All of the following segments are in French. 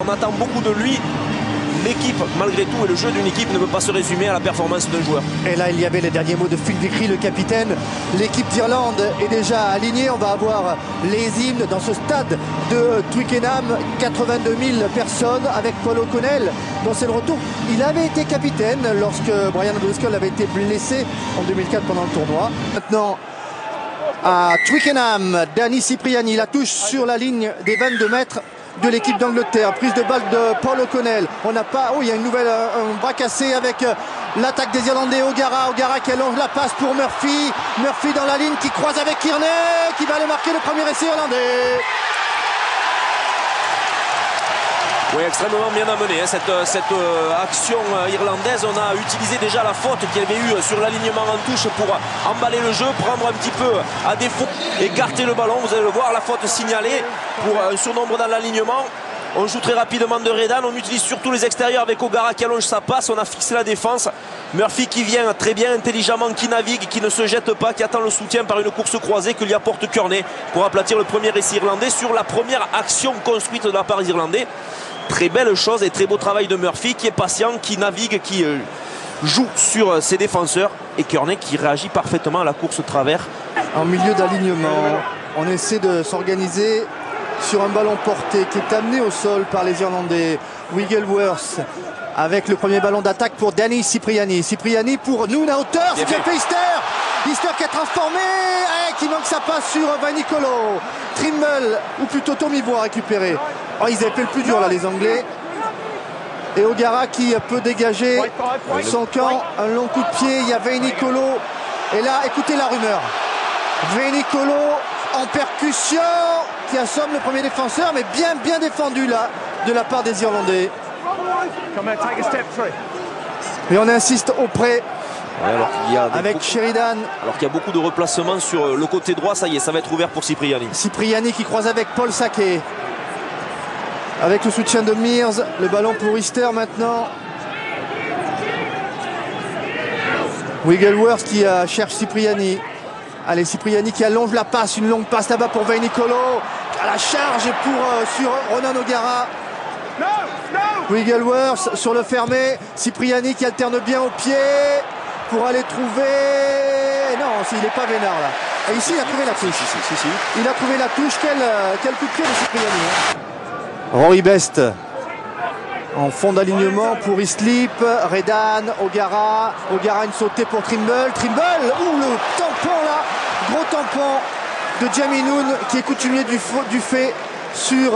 On attend beaucoup de lui. L'équipe, malgré tout, et le jeu d'une équipe ne peut pas se résumer à la performance d'un joueur. Et là, il y avait les derniers mots de Phil Vickery, le capitaine. L'équipe d'Irlande est déjà alignée. On va avoir les hymnes dans ce stade de Twickenham. 82 000 personnes avec Paul O'Connell, dont c'est le retour. Il avait été capitaine lorsque Brian O'Driscoll avait été blessé en 2004 pendant le tournoi. Maintenant, à Twickenham, Danny Cipriani, la touche sur la ligne des 22 mètres de l'équipe d'Angleterre. Prise de balle de Paul O'Connell. On n'a pas. Oh, il y a une nouvelle bras cassé avec l'attaque des Irlandais. O'Gara qui allonge la passe pour Murphy. Murphy dans la ligne qui croise avec Kearney, qui va aller marquer le premier essai irlandais. Oui, extrêmement bien amené, hein, cette action irlandaise. On a utilisé déjà la faute qu'il y avait eu sur l'alignement en touche pour emballer le jeu, prendre un petit peu à défaut, écarter le ballon. Vous allez le voir, la faute signalée pour un surnombre dans l'alignement. On joue très rapidement de Redan, on utilise surtout les extérieurs avec O'Gara qui allonge sa passe. On a fixé la défense. Murphy qui vient très bien, intelligemment, qui navigue, qui ne se jette pas, qui attend le soutien par une course croisée que lui apporte Kearney pour aplatir le premier essai irlandais sur la première action construite de la part des Irlandais. Très belle chose et très beau travail de Murphy qui est patient, qui navigue, qui joue sur ses défenseurs, et Kearney qui réagit parfaitement à la course travers. En milieu d'alignement, on essaie de s'organiser sur un ballon porté qui est amené au sol par les Irlandais. Wigglesworth avec le premier ballon d'attaque pour Danny Cipriani. Cipriani pour Noona hauteur, c'est fait Easter. Easter qui a transformé, qui manque sa passe sur Vainikolo. Trimble, ou plutôt Tomibo a récupéré. Oh, ils avaient fait le plus dur là, les Anglais. Et O'Gara qui peut dégager son camp. Un long coup de pied, il y a Vainikolo. Et là, écoutez la rumeur. Vainikolo en percussion qui assomme le premier défenseur, mais bien défendu là de la part des Irlandais. Et on insiste auprès. Ouais, alors qu'il y a avec Sheridan. Alors qu'il y a beaucoup de replacements sur le côté droit, ça y est, ça va être ouvert pour Cipriani. Cipriani qui croise avec Paul Saké. Avec le soutien de Mears, le ballon pour Easter maintenant. Wigglesworth qui cherche Cipriani. Allez, Cipriani qui allonge la passe, une longue passe là-bas pour Vainikolo. À la charge sur Ronan O'Gara. Wigglesworth sur le fermé. Cipriani qui alterne bien au pied pour aller trouver. Non, il n'est pas vénard là. Et ici, il a trouvé la touche. Si. Il a trouvé la touche. Quel coup de pied de Cipriani. Hein. Rory Best en fond d'alignement pour Islip. Redan, O'Gara une sautée pour Trimble. Ouh, le tampon là. Gros tampon de Jamie Noon qui est coutumier du fait sur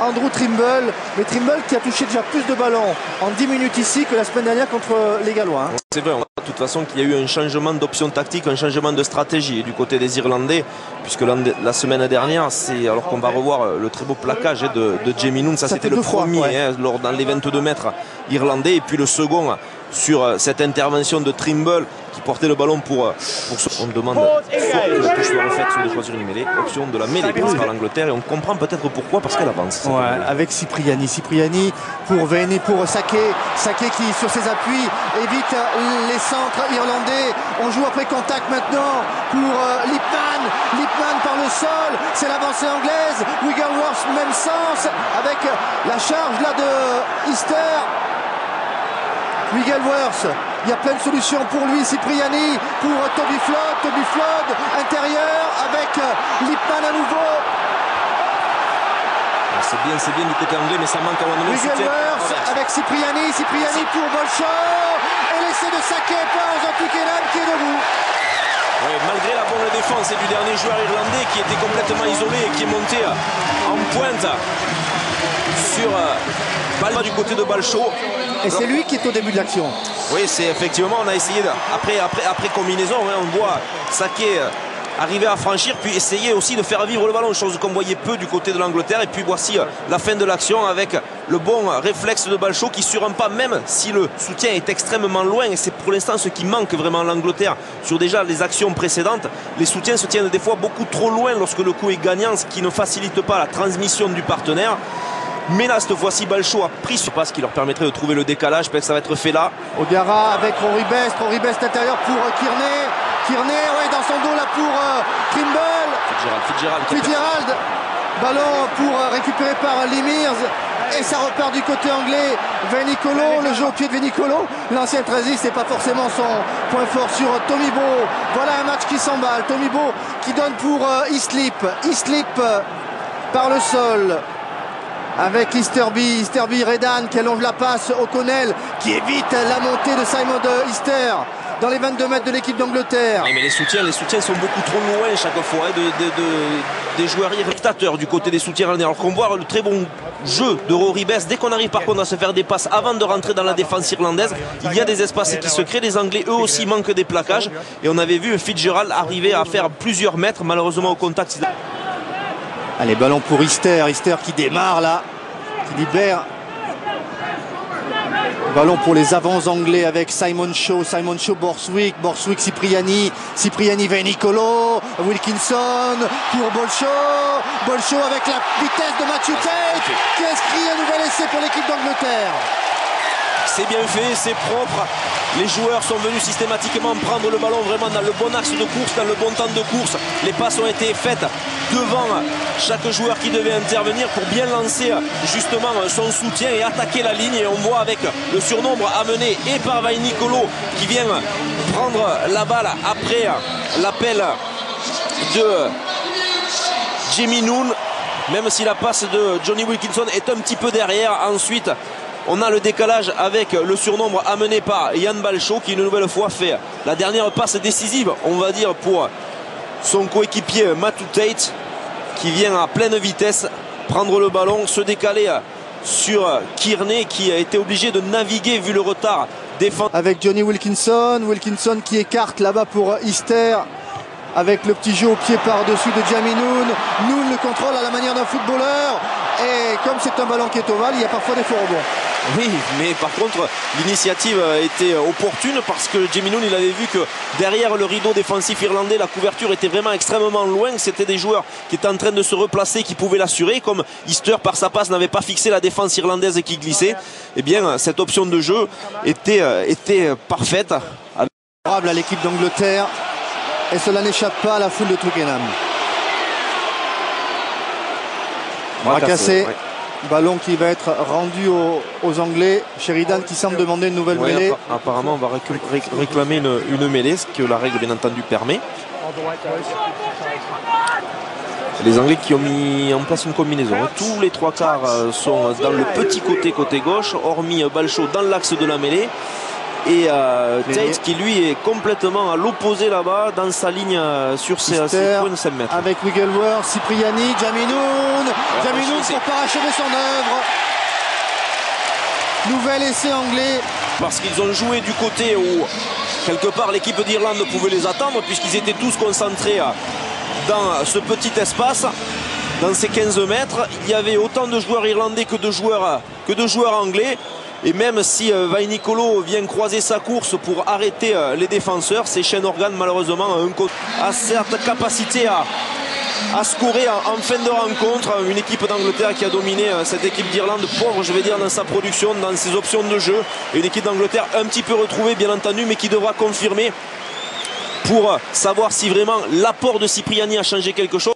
Andrew Trimble. Mais Trimble qui a touché déjà plus de ballons en 10 minutes ici que la semaine dernière contre les Gallois. Hein. C'est vrai, on voit de toute façon qu'il y a eu un changement d'option tactique, un changement de stratégie du côté des Irlandais, puisque la semaine dernière, c'est alors qu'on va revoir le très beau plaquage de Jamie Noon, ça c'était le premier dans les 22 mètres irlandais, et puis le second sur cette intervention de Trimble qui portait le ballon pour on demande soit que la touche soit refaite, soit de choisir une mêlée, option de la mêlée prise par l'Angleterre, et on comprend peut-être pourquoi, parce qu'elle avance. Ouais, avec Cipriani pour Vainé, pour Saké qui sur ses appuis évite les centres irlandais. On joue après contact maintenant pour Lipman par le sol, c'est l'avancée anglaise. Wigglesworth même sens avec la charge là de Easter. Wigglesworth, il y a plein de solutions pour lui. Cipriani pour Toby Flood intérieur avec Lipman à nouveau. C'est bien du côté anglais, mais ça manque à un moment de soutien. Avec Cipriani pour Bolshoi, et l'essai de Saké par Twickenham qui est debout. Ouais, malgré la bonne défense du dernier joueur irlandais qui était complètement isolé et qui est monté en pointe sur Balma du côté de Balshoi. Et c'est lui qui est au début de l'action. Oui, c'est effectivement, on a essayé après combinaison, on voit Saké arriver à franchir, puis essayer aussi de faire vivre le ballon, chose qu'on voyait peu du côté de l'Angleterre. Et puis voici la fin de l'action avec le bon réflexe de Balshoi qui sur un pas, même si le soutien est extrêmement loin, et c'est pour l'instant ce qui manque vraiment à l'Angleterre sur déjà les actions précédentes, les soutiens se tiennent des fois beaucoup trop loin lorsque le coup est gagnant, ce qui ne facilite pas la transmission du partenaire. Mais là, cette fois-ci, Balshoi a pris sur passe qui leur permettrait de trouver le décalage. Peut-être que ça va être fait là. O'Gara avec Rory Best intérieur pour Kearney, dans son dos là pour Trimble. Fitzgerald. Ballon pour récupérer par Lee Mears Et ça repart du côté anglais. Vainicolo, le jeu au pied de Vainicolo. L'ancien 13, c'est pas forcément son point fort sur Tomibo. Voilà un match qui s'emballe. Tomibo qui donne pour Islip. Islip par le sol. Avec Easterby, Redan qui allonge la passe. O'Connell qui évite la montée de Simon de Easter dans les 22 mètres de l'équipe d'Angleterre. Oui, mais les soutiens sont beaucoup trop loin chaque fois des joueurs irritateurs du côté des soutiens. Alors qu'on voit le très bon jeu de Rory Best, dès qu'on arrive par contre à se faire des passes avant de rentrer dans la défense irlandaise, il y a des espaces qui se créent. Les Anglais eux aussi manquent des plaquages et on avait vu Fitzgerald arriver à faire plusieurs mètres, malheureusement au contact. Allez, ballon pour Easter qui démarre là, qui libère. Ballon pour les avants anglais avec Simon Shaw, Borswick, Cipriani, Vainicolo, Wilkinson pour Bolshaw avec la vitesse de Matthew Tate qui inscrit un nouvel essai pour l'équipe d'Angleterre. C'est bien fait, c'est propre. Les joueurs sont venus systématiquement prendre le ballon vraiment dans le bon axe de course, dans le bon temps de course. Les passes ont été faites devant chaque joueur qui devait intervenir pour bien lancer justement son soutien et attaquer la ligne. Et on voit avec le surnombre amené et par Vainicolo qui vient prendre la balle après l'appel de Jamie Noone, même si la passe de Johnny Wilkinson est un petit peu derrière. Ensuite, on a le décalage avec le surnombre amené par Ian Balshaw qui une nouvelle fois fait la dernière passe décisive, on va dire, pour son coéquipier Matthew Tate qui vient à pleine vitesse prendre le ballon, se décaler sur Kearney qui a été obligé de naviguer vu le retard défensif. Avec Johnny Wilkinson qui écarte là-bas pour Easter avec le petit jeu au pied par-dessus de Jamie Noone. Noone le contrôle à la manière d'un footballeur et comme c'est un ballon qui est ovale, il y a parfois des faux rebonds. Oui, mais par contre l'initiative était opportune parce que Jamie Noone, il avait vu que derrière le rideau défensif irlandais, la couverture était vraiment extrêmement loin, c'était des joueurs qui étaient en train de se replacer, qui pouvaient l'assurer, comme Easter par sa passe n'avait pas fixé la défense irlandaise qui glissait. Eh bien cette option de jeu était parfaite. À l'équipe d'Angleterre et cela n'échappe pas à la foule de Twickenham. Bras cassé. Ouais. Ballon qui va être rendu aux Anglais. Sheridan qui semble demander une nouvelle mêlée. Apparemment on va réclamer une mêlée, ce que la règle bien entendu permet. Les Anglais qui ont mis en place une combinaison. Tous les trois quarts sont dans le petit côté gauche, hormis Balshaw dans l'axe de la mêlée. Et Tate qui lui est complètement à l'opposé là-bas dans sa ligne sur ses points de 5 mètres. Avec Wigglesworth, Cipriani, Jamie Noone pour parachever son œuvre. Nouvel essai anglais. Parce qu'ils ont joué du côté où quelque part l'équipe d'Irlande pouvait les attendre puisqu'ils étaient tous concentrés dans ce petit espace. Dans ces 15 mètres, il y avait autant de joueurs irlandais que de joueurs anglais. Et même si Vainicolo vient croiser sa course pour arrêter les défenseurs, c'est Shane Organ malheureusement a cette capacité à scorer en fin de rencontre. Une équipe d'Angleterre qui a dominé cette équipe d'Irlande, pauvre je vais dire dans sa production, dans ses options de jeu. Et une équipe d'Angleterre un petit peu retrouvée bien entendu, mais qui devra confirmer pour savoir si vraiment l'apport de Cipriani a changé quelque chose.